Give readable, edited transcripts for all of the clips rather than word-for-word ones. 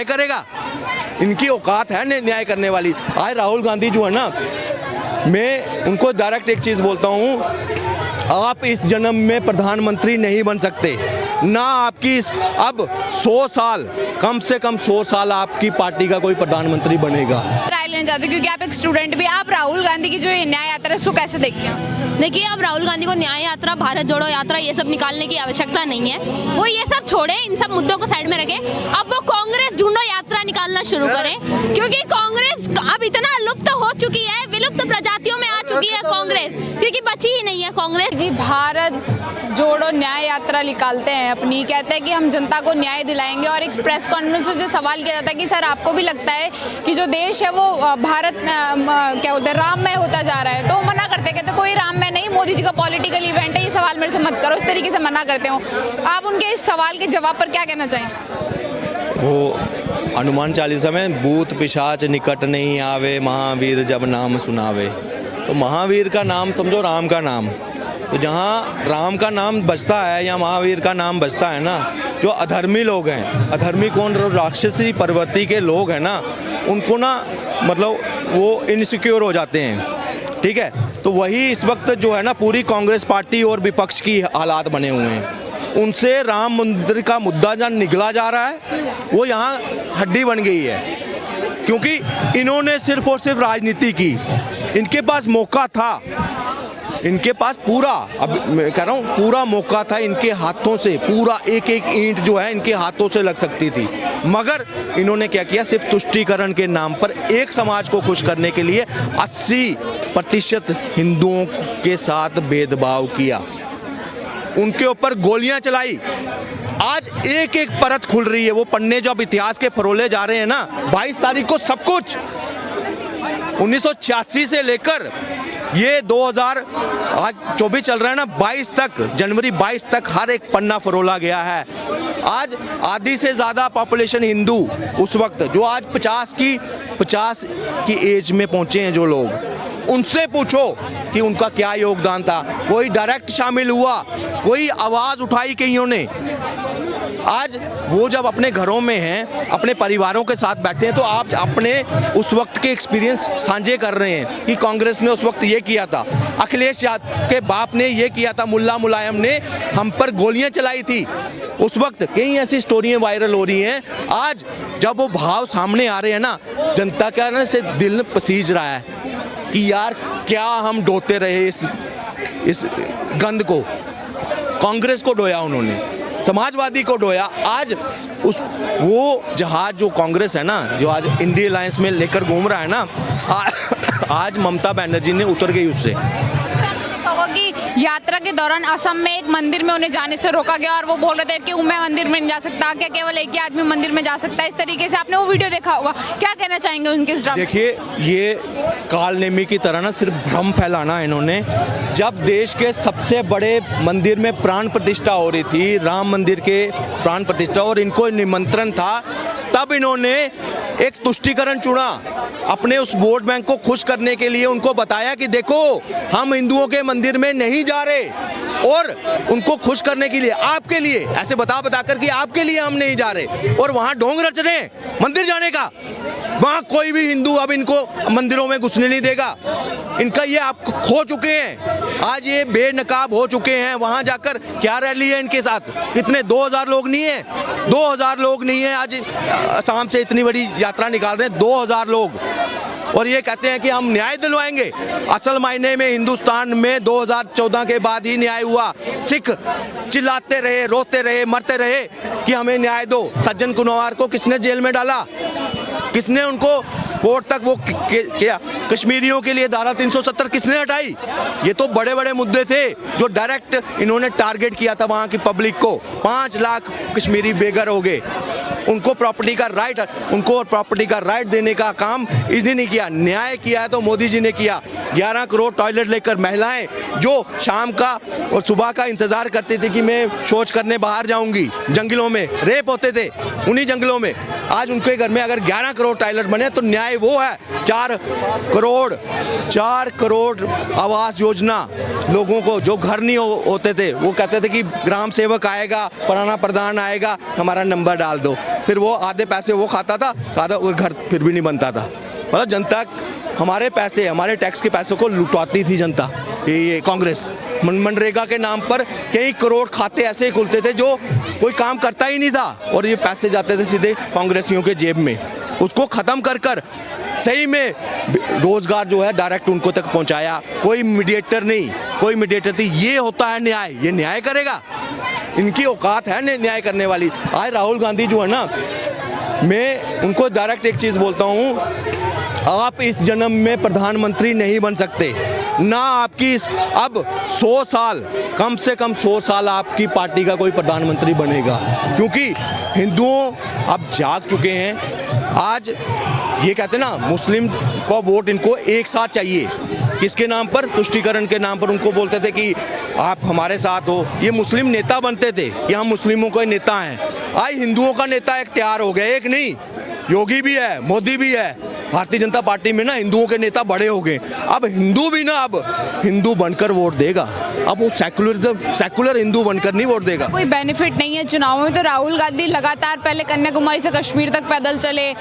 न्याय करेगा? इनकी औकात है न्याय करने वाली? आज राहुल गांधी जो है ना, मैं उनको डायरेक्ट एक चीज़ बोलता हूँ, आप इस जन्म में प्रधानमंत्री नहीं बन सकते ना। आपकी अब 100 साल, कम से कम 100 साल आपकी पार्टी का कोई प्रधानमंत्री बनेगा। राय लेना चाहते क्योंकि आप एक स्टूडेंट भी। आप राहुल गांधी की जो ये न्याय यात्रा है उसको कैसे देखते हैं? देखिए, अब राहुल गांधी को न्याय यात्रा, भारत जोड़ो यात्रा, ये सब निकालने की आवश्यकता नहीं है। वो ये सब छोड़े, इन सब मुद्दों को साइड में रखें। अब वो कांग्रेस ढूंढो यात्रा निकालना शुरू करें, क्योंकि कांग्रेस अब इतना लुप्त हो चुकी है, विलुप्त प्रजातियों में आ चुकी है कांग्रेस, क्योंकि बची ही नहीं है कांग्रेस। जी, भारत जोड़ो न्याय यात्रा निकालते हैं अपनी, कहते हैं कि हम जनता को न्याय दिलाएंगे। और एक प्रेस कॉन्फ्रेंस में सवाल किया जाता है कि सर आपको भी लगता है कि जो देश है वो भारत क्या बोलते हैं राममय होता जा रहा है? तो मना करते, कहते कोई राममय नहीं, मोदी जी का पॉलिटिकल इवेंट है, ये सवाल मेरे से मत करो, इस तरीके से मना करते हो। आप उनके इस सवाल के जवाब पर क्या कहना चाहेंगे? वो हनुमान चालीसा में भूत पिशाच निकट नहीं आवे, महावीर जब नाम सुनावे। तो महावीर का नाम समझो राम का नाम। तो जहाँ राम का नाम बजता है या महावीर का नाम बजता है ना, जो अधर्मी लोग हैं, अधर्मी कौन, राक्षसी प्रवृत्ति के लोग हैं ना, उनको ना मतलब वो इनसिक्योर हो जाते हैं, ठीक है। तो वही इस वक्त जो है ना पूरी कांग्रेस पार्टी और विपक्ष की हालात बने हुए हैं। उनसे राम मंदिर का मुद्दा जहाँ निगला जा रहा है, वो यहाँ हड्डी बन गई है, क्योंकि इन्होंने सिर्फ और सिर्फ राजनीति की। इनके पास मौका था, इनके पास पूरा, अब मैं कह रहा हूँ पूरा मौका था इनके हाथों से, पूरा एक एक ईंट जो है इनके हाथों से लग सकती थी। मगर इन्होंने क्या किया, सिर्फ तुष्टीकरण के नाम पर एक समाज को खुश करने के लिए 80% हिंदुओं के साथ भेदभाव किया, उनके ऊपर गोलियां चलाई। आज एक एक परत खुल रही है, वो पन्ने जब इतिहास के फरोले जा रहे हैं ना। 22 तारीख को सब कुछ 1986 से लेकर ये 2024 चल रहा है ना, 22 तक, जनवरी 22 तक हर एक पन्ना फरोला गया है। आज आधी से ज़्यादा पॉपुलेशन हिंदू, उस वक्त जो आज 50 की एज में पहुंचे हैं जो लोग, उनसे पूछो कि उनका क्या योगदान था। कोई डायरेक्ट शामिल हुआ, कोई आवाज़ उठाई कईयों ने। आज वो जब अपने घरों में हैं, अपने परिवारों के साथ बैठे हैं, तो आप अपने उस वक्त के एक्सपीरियंस साझे कर रहे हैं कि कांग्रेस ने उस वक्त ये किया था, अखिलेश यादव के बाप ने ये किया था, मुल्ला मुलायम ने हम पर गोलियां चलाई थी। उस वक्त कई ऐसी स्टोरियां वायरल हो रही हैं। आज जब वो भाव सामने आ रहे हैं ना, जनता का ना से दिल पसीज रहा है कि यार क्या हम ढोते रहे इस गंद को। कांग्रेस को ढोया उन्होंने, समाजवादी को ढोया। आज वो जहाज जो कांग्रेस है ना, जो आज इंडिया अलायंस में लेकर घूम रहा है ना, आज ममता बनर्जी ने उतर गई उससे। कि यात्रा के दौरान असम में एक मंदिर में उन्हें जाने से रोका गया और वो बोल रहे थे कि मैं मंदिर में नहीं जा सकता, क्या केवल एक ही आदमी मंदिर में जा सकता है? इस तरीके से आपने वो वीडियो देखा होगा, क्या कहना चाहेंगे उनके इस ड्रामे? देखिए, ये कालनेमी की तरह ना सिर्फ भ्रम फैलाना है इन्होंने। जब देश के सबसे बड़े मंदिर में प्राण प्रतिष्ठा हो रही थी, राम मंदिर के प्राण प्रतिष्ठा, और इनको निमंत्रण था, तब इन्होंने एक तुष्टीकरण चुना अपने उस वोट बैंक को खुश करने के लिए। उनको बताया कि देखो हम हिंदुओं के मंदिर में नहीं जा रहे, और उनको खुश करने के लिए, आपके लिए, ऐसे बता कर कि आपके लिए हम नहीं जा रहे, और वहाँ ढोंग रच रहे हैं मंदिर जाने का। वहाँ कोई भी हिंदू अब इनको मंदिरों में घुसने नहीं देगा। इनका ये आप खो चुके हैं, आज ये बेनकाब हो चुके हैं। वहाँ जाकर क्या रैली है इनके साथ? कितने 2000 लोग नहीं है, 2000 लोग नहीं है। आज असम से इतनी बड़ी यात्रा निकाल रहे हैं 2000 लोग, और ये कहते हैं कि हम न्याय दिलवाएंगे। असल मायने में हिंदुस्तान में 2014 के बाद ही न्याय हुआ। सिख चिल्लाते रहे, रोते रहे, मरते रहे कि हमें न्याय दो। सज्जन कुनवार को किसने जेल में डाला? किसने उनको कोर्ट तक वो किया? कश्मीरियों के लिए धारा 370 किसने हटाई? ये तो बड़े बड़े मुद्दे थे जो डायरेक्ट इन्होंने टारगेट किया था वहाँ की पब्लिक को। 5 लाख कश्मीरी बेघर हो गए, उनको प्रॉपर्टी का राइट देने का काम इसने नहीं किया। न्याय किया है तो मोदी जी ने किया। 11 करोड़ टॉयलेट लेकर महिलाएं जो शाम का और सुबह का इंतजार करती थी कि मैं शौच करने बाहर जाऊंगी, जंगलों में रेप होते थे उन्हीं जंगलों में, आज उनके घर में अगर 11 करोड़ टॉयलेट बने तो न्याय वो है। 4 करोड़ आवास योजना, लोगों को जो घर नहीं होते थे, वो कहते थे कि ग्राम सेवक आएगा, पुराना प्रधान आएगा, हमारा नंबर डाल दो। फिर वो आधे पैसे वो खाता था, आधा वो घर फिर भी नहीं बनता था। मतलब जनता हमारे पैसे, हमारे टैक्स के पैसों को लुटाती थी जनता। ये कांग्रेस मनरेगा के नाम पर कई करोड़ खाते ऐसे ही खुलते थे जो कोई काम करता ही नहीं था, और ये पैसे जाते थे सीधे कांग्रेसियों के जेब में। उसको ख़त्म कर कर सही में रोजगार जो है डायरेक्ट उनको तक पहुंचाया। कोई मीडिएटर नहीं, कोई मीडिएटर नहीं। ये होता है न्याय। ये न्याय करेगा? इनकी औकात है न्याय करने वाली? आज राहुल गांधी जो है ना, मैं उनको डायरेक्ट एक चीज़ बोलता हूँ, आप इस जन्म में प्रधानमंत्री नहीं बन सकते ना। आपकी अब 100 साल, कम से कम 100 साल आपकी पार्टी का कोई प्रधानमंत्री बनेगा, क्योंकि हिंदुओं अब जाग चुके हैं। आज ये कहते हैं ना, मुस्लिम का वोट इनको एक साथ चाहिए। किसके नाम पर? तुष्टीकरण के नाम पर उनको बोलते थे कि आप हमारे साथ हो। ये मुस्लिम नेता बनते थे कि हम मुस्लिमों के नेता हैं। आज हिंदुओं का नेता एक तैयार हो गया। एक नहीं, योगी भी है, मोदी भी है। भारतीय जनता पार्टी में ना हिंदुओं के नेता बड़े हो गए। अब हिंदू भी ना अब हिंदू बनकर वोट देगा। अब वो सेकुलर हिंदू बनकर नहीं वोट देगा। कोई बेनिफिट नहीं है चुनाव में। तो राहुल गांधी लगातार पहले कन्याकुमारी से कश्मीर तक पैदल चले,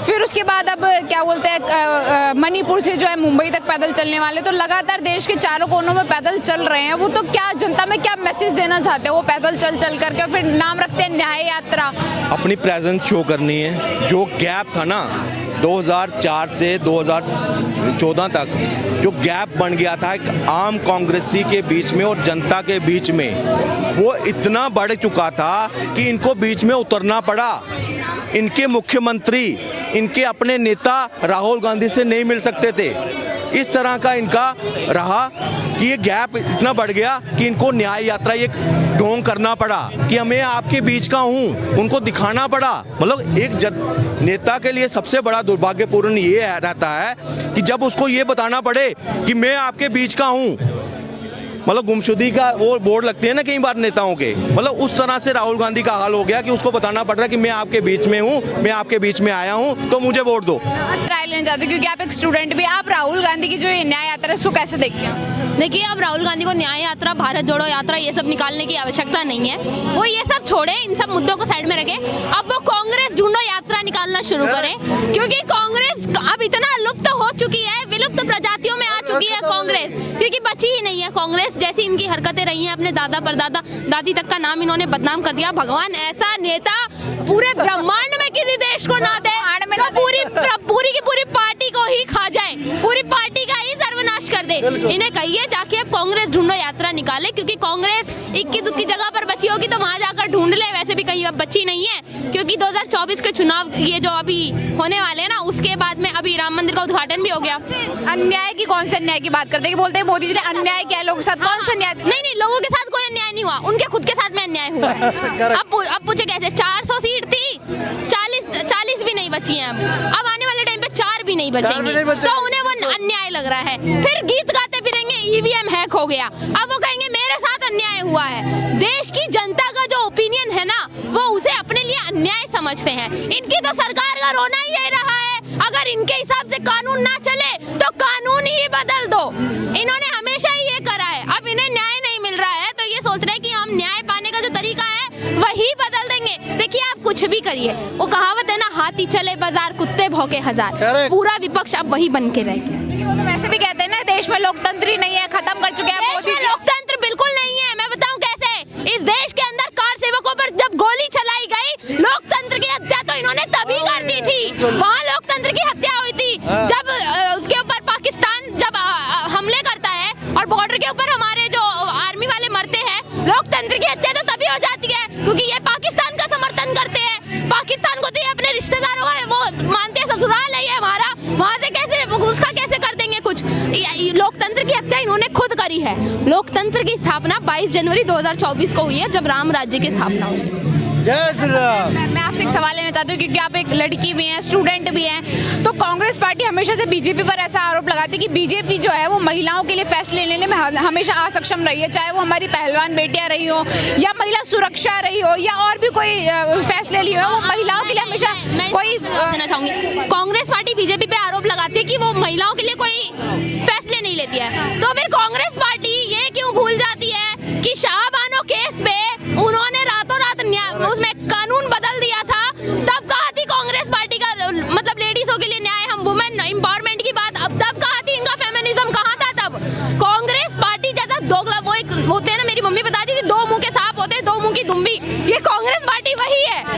फिर उसके बाद अब क्या बोलते हैं मणिपुर से जो है मुंबई तक पैदल चलने वाले। तो लगातार देश के चारों कोनों में पैदल चल रहे हैं। वो तो क्या जनता में क्या मैसेज देना चाहते हैं? वो पैदल चल चल करके फिर नाम रखते हैं न्याय यात्रा। अपनी प्रेजेंस शो करनी है। जो गैप था ना 2004 से 2014 तक, जो गैप बन गया था एक आम कांग्रेसी के बीच में और जनता के बीच में, वो इतना बढ़ चुका था कि इनको बीच में उतरना पड़ा। इनके मुख्यमंत्री, इनके अपने नेता राहुल गांधी से नहीं मिल सकते थे। इस तरह का इनका रहा कि ये गैप इतना बढ़ गया कि इनको न्याय यात्रा ये ढोंग करना पड़ा कि मैं आपके बीच का हूँ। उनको दिखाना पड़ा। मतलब एक नेता के लिए सबसे बड़ा दुर्भाग्यपूर्ण ये रहता है कि जब उसको ये बताना पड़े कि मैं आपके बीच का हूँ। मतलब गुमशुदगी का वो बोर्ड लगते हैं ना कई बार नेताओं के, मतलब उस तरह से राहुल गांधी का हाल हो गया कि उसको बताना पड़ रहा है कि मैं आपके बीच में हूँ, मैं आपके बीच में आया हूँ, तो मुझे वोट दो। राय लेना चाहते हो क्योंकि आप एक स्टूडेंट भी। आप राहुल गांधी की जो ये न्याय यात्रा है उसको कैसे देखते हैं? देखिए, अब राहुल गांधी को न्याय यात्रा, भारत जोड़ो यात्रा ये सब निकालने की आवश्यकता नहीं है। वो ये सब छोड़े, इन सब मुद्दों को साइड में रखे। अब वो कांग्रेस ढूंढो यात्रा निकालना शुरू करें, क्योंकि कांग्रेस अब इतना लुप्त हो चुकी है, विलुप्त प्रजातियों में आ चुकी है कांग्रेस, क्योंकि बची ही नहीं है कांग्रेस। जैसी इनकी हरकतें रही हैं, अपने दादा परदादा दादी तक का नाम इन्होंने बदनाम कर दिया। भगवान ऐसा नेता पूरे ब्रह्मांड में किसी देश को ना दे, तो पूरी की पूरी पार्टी को ही खा जाए, पूरी पार्टी का ही सर्वनाश कर दे। इन्हें कहिए जाके अब कांग्रेस ढूंढो यात्रा निकाले, क्योंकि कांग्रेस इक्की दुक्की जगह पर बची होगी तो वहां जाकर ढूंढ ले। वैसे भी कहीं अब बची नहीं है, क्योंकि 2024 के चुनाव ये जो अभी होने वाले हैं ना, उसके बाद में अभी राम मंदिर का उद्घाटन भी हो गया। अन्याय की कौन से अन्याय की बात करते हैं कि बोलते हैं मोदी जी ने अन्याय किया लोगों के साथ? कौन सा अन्याय? नहीं, लोगों के साथ कोई अन्याय नहीं हुआ, उनके खुद के साथ में अन्याय हुआ है। अब पूछे कैसे? 400 सीट थी, 40 भी नहीं बची हैं। अब आने वाले टाइम पे 4 भी नहीं बचेंगी, तो उन्हें वो अन्याय लग रहा है। फिर गीत गाते फिरेंगे ईवीएम हैक हो गया। अब वो कहेंगे मेरे साथ अन्याय हुआ है। देश की जनता का जो ओपिनियन है ना, वो उसे अपने लिए अन्याय समझते हैं। इनकी तो सरकार का रोना ही यही रहा है, अगर इनके हिसाब से कानून ना चले तो कानून ही बदल दो। इन्होंने हमेशा ही ये करा है। अब इन्हें न्याय नहीं मिल रहा है तो ये सोच रहे हैं कि हम न्याय पाने का जो तरीका है वही बदल देंगे। देखिए, आप कुछ भी करिए, वो कहावत है ना, हाथी चले बाजार कुत्ते भौंके हजार। पूरा विपक्ष अब वही बन के रह गया। वो तो वैसे भी कहते हैं ना, देश में लोकतंत्र ही नहीं है, खत्म कर चुके हैं मोदी जी। लोकतंत्र बिल्कुल नहीं है। मैं बताऊं कैसे? इस देश के अंदर कार सेवकों पर जब गोली चलाई गई, लोकतंत्र की हत्या तो इन्होंने तभी कर दी थी। वहाँ लोकतंत्र की हत्या हुई थी जब उसके ऊपर पाकिस्तान जब हमले करता है और बॉर्डर के ऊपर हमारे जो आर्मी वाले मरते हैं। लोकतंत्र की हत्या तो तभी हो जाती है क्योंकि ये पाकिस्तान का समर्थन करते हैं। पाकिस्तान को तो ये अपने रिश्तेदारों का वो मानते हैं, ससुराल है ये हमारा, वहाँ से कैसे उसका कैसे कर देंगे कुछ। लोकतंत्र की हत्या इन्होंने खुद करी है। लोकतंत्र की स्थापना 22 जनवरी 2024 को हुई है, जब राम राज्य की स्थापना हुई। मैं आपसे एक सवाल लेना चाहती हूँ क्योंकि आप एक लड़की भी हैं, स्टूडेंट भी हैं। तो कांग्रेस पार्टी हमेशा से बीजेपी पर ऐसा आरोप लगाती है कि बीजेपी जो है वो महिलाओं के लिए फैसले लेने में हमेशा असक्षम रही है, चाहे वो हमारी पहलवान बेटियां रही हो या महिला सुरक्षा रही हो या और भी कोई फैसले लिए हो, वो महिलाओं के लिए हमेशा कोई देना चाहूंगी। कांग्रेस पार्टी बीजेपी पे आरोप लगाती है कि वो महिलाओं के लिए कोई फैसले नहीं लेती है, तो फिर कांग्रेस पार्टी ये क्यों भूल जाती है कि शाहबानो केस में उन्होंने रातों रात उसमें कानून बदल दिया था, तब एम्पावरमेंट की बात अब तब कहा थी, इनका फेमिनिज्म कहाँ था तब? कांग्रेस पार्टी जैसा दोगला, वो एक होते हैं ना, मेरी मम्मी बताती थी, दो मुंह के सांप होते हैं, दो मुंह की दुम्बी, ये कांग्रेस